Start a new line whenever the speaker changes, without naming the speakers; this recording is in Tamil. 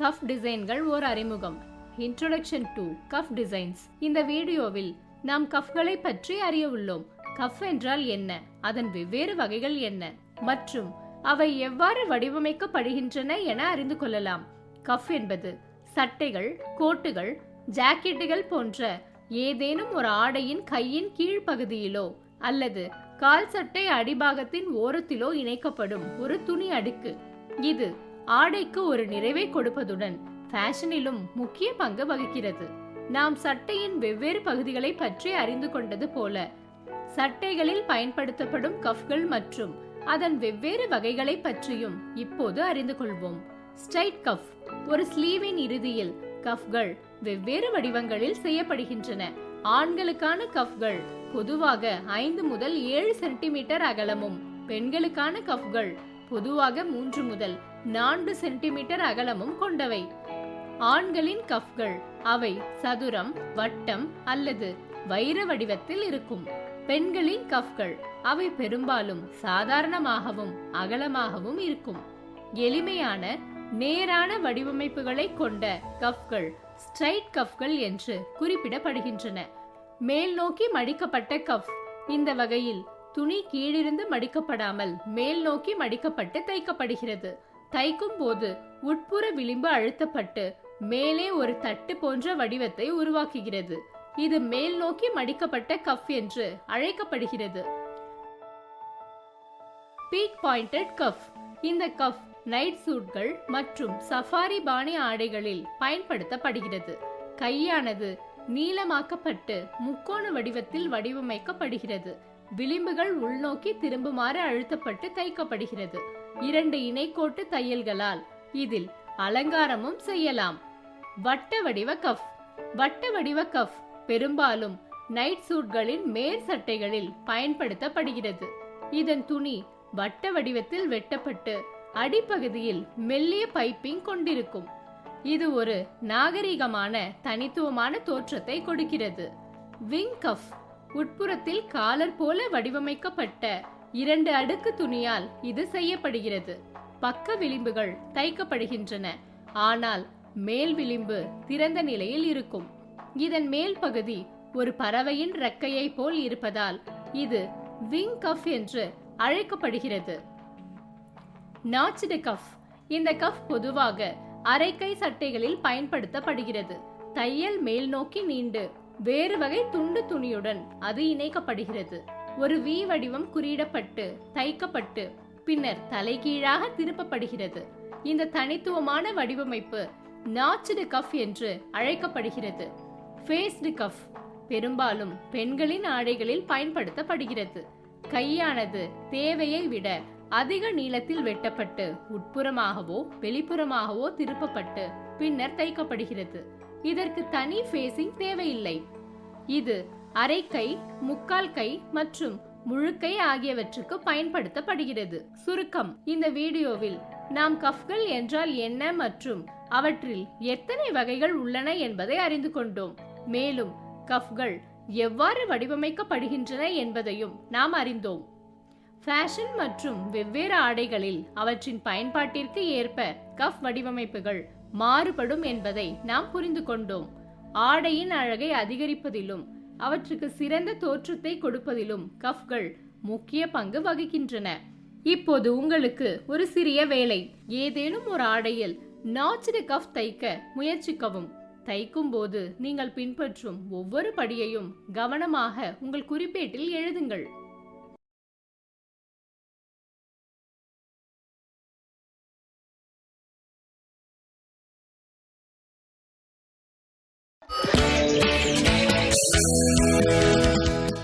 கஃப் டிசைன்கள் ஓர் அறிமுகம். Introduction to cuff designs. இந்த வீடியோவில் நாம் கஃப்களை பற்றி அறிய உள்ளோம். கஃப் என்றால் என்ன, அதன் வெவ்வேறு வகைகள் என்ன மற்றும் அவை எவ்வாறு வடிவமைக்கப்படுகின்றன என அறிந்து கொள்ளலாம். கஃப் என்பது சட்டைகள், கோட்டுகள், ஜாக்கெட்டுகள் போன்ற ஏதேனும் ஒரு ஆடையின் கையின் கீழ்ப்பகுதியிலோ அல்லது கால் சட்டை அடிபாகத்தின் ஓரத்திலோ இணைக்கப்படும் ஒரு துணி அடுக்கு. இது ஆடைக்கு ஒரு நிறைவை கொடுப்பதுடன் ஃபேஷனிலும் முக்கிய பங்கு வகிக்கிறது. நாம் சட்டையின் வெவ்வேறு பகுதிகளை பற்றி அறிந்து கொண்டது போல சட்டைகளில் பயன்படுத்தப்படும் கஃப்கள் மற்றும் அதன் வெவ்வேறு வகைகளை பற்றியும் இப்போது அறிந்து கொள்வோம். Straight cuff. ஒரு ஸ்லீவின் இறுதியில் கஃப்கள் வெவ்வேறு வடிவங்களில் செய்யப்படுகின்றன. ஆண்களுக்கான கஃப்கள் பொதுவாக 5 முதல் 7 சென்டிமீட்டர் அகலமும், பெண்களுக்கான கஃப்கள் பொதுவாக 3 முதல் 4 சென்டிமீட்டர் அகலமும் கொண்டவை. ஆண்களின் கஃப்கள் அவை சதுரம், வட்டம் அல்லது வைர வடிவத்தில் இருக்கும். பெண்களின் கஃப்கள் அவை பெரும்பாலும் சாதாரணமாகவும் அகலமாகவும் இருக்கும். எளிமையான நேரான வடிவமைப்புகளை கொண்ட கஃப்கள் ஸ்ட்ரைட் கஃப்கள் என்று குறிப்பிடப்படுகின்றன. மேல் நோக்கி மடிக்கப்பட்ட கஃப். இந்த வகையில் துணி கீழிருந்து மடிக்கப்படாமல் மேல் நோக்கி மடிக்கப்பட்டு தைக்கப்படுகிறது. தைக்கும் போது உட்புற விளிம்பு அழுத்தப்பட்டு மேலே ஒரு தட்டு போன்ற வடிவத்தை உருவாக்குகிறது. இது மேல் நோக்கி மடிக்கப்பட்ட கஃப் என்று அழைக்கப்படுகிறது. Peak pointed cuff. இந்த கஃப் நைட் சூட்கள் மற்றும் சஃபாரி பாணி ஆடைகளில் பயன்படுத்தப்படுகிறது. கையானது நீளமாக்கப்பட்டு முக்கோண வடிவத்தில் வடிவமைக்கப்படுகிறது. விளிம்புகள் உள்நோக்கி திரும்புமாறு அழுத்தப்பட்டு தைக்கப்படுகிறது. 2 இணைக்கோட்டு தையல்களால் இதில் அலங்காரமும் செய்யலாம். வட்ட வடிவ கஃப். வட்ட வடிவ கஃப் பெரும்பாலும் நைட் சூட்களின் மேற் சட்டைகளில் பயன்படுத்தப்படுகிறது. இதன் துணி வட்ட வடிவத்தில் வெட்டப்பட்டு அடிப்பகுதியில் மெல்லிய பைப்பிங் கொண்டிருக்கும். இது ஒரு நாகரிகமான தனித்துவமான தோற்றத்தை கொடுக்கிறது. Wing cuff. உட்புறத்தில் காலர் போல வடிவமைக்கப்பட்ட 2 அடுக்கு துணியால் இது செய்யப்படுகிறது. பக்க விளிம்புகள் தைக்கப்படுகின்றன, ஆனால் மேல் விளிம்பு திறந்த நிலையில் இருக்கும். இதன் மேல் பகுதி ஒரு பறவையின் ரெக்கையை போல் இருப்பதால் இது விங் கஃப் என்று அழைக்கப்படுகிறது. நாட்ச்டு கஃப். இந்த கஃப் பொதுவாக அரைக்கை சட்டைகளில் பயன்படுத்தப்படுகிறது. தையல் மேல் நோக்கி நீண்டு வேறு வகை துண்டு துணியுடன் அது இணைக்கப்படுகிறது. ஒரு வி வடிவம் குறியிடப்பட்டு தைக்கப்பட்டு பின்னர் தலைகீழாக திருப்பப்படுகிறது. இந்த தனித்துவமான வடிவமைப்பு நாட்ச்டு கஃப் என்று அழைக்கப்படுகிறது. ஃபேஸ்டு கஃப் பெரும்பாலும் பெண்களின் ஆடைகளில் பயன்படுத்தப்படுகிறது. கையானது தேவையை விட அதிக நீளத்தில் வெட்டப்பட்டு உட்புறமாகவோ வெளிப்புறமாகவோ திருப்பப்பட்டு பின்னர் தைக்கப்படுகிறது. இதற்கு தனி ஃபேசிங் தேவையில்லை. இது அரைக்கை, முக்கால் கை மற்றும் முழுக்கை ஆகியவற்றுக்கு பயன்படுத்தப்படுகிறது. சுருக்கம். இந்த வீடியோவில் நாம் கஃப்கள் என்றால் என்ன மற்றும் அவற்றில் எத்தனை வகைகள் உள்ளன என்பதை அறிந்து கொண்டோம். மேலும் கஃப்கள் எவ்வாறு வடிவமைக்கப்படுகின்றன என்பதையும் நாம் அறிந்தோம். ஃபேஷன் மற்றும் வெவ்வேறு ஆடைகளில் அவற்றின் பயன்பாட்டிற்கு ஏற்ப கஃப் வடிவமைப்புகள் மாறுபடும் என்பதை நாம் புரிந்து கொண்டோம். ஆடையின் அழகை அதிகரிப்பதிலும் அவற்றுக்கு சிறந்த தோற்றத்தை கொடுப்பதிலும் கஃப்கள் முக்கிய பங்கு வகிக்கின்றன. இப்போது உங்களுக்கு ஒரு சிறிய வேலை. ஏதேனும் ஒரு ஆடையில் நாட்ச்டு கஃப் தைக்க முயற்சிக்கவும். தைக்கும் போது நீங்கள் பின்பற்றும் ஒவ்வொரு படியையும் கவனமாக உங்கள் குறிப்பேட்டில் எழுதுங்கள்.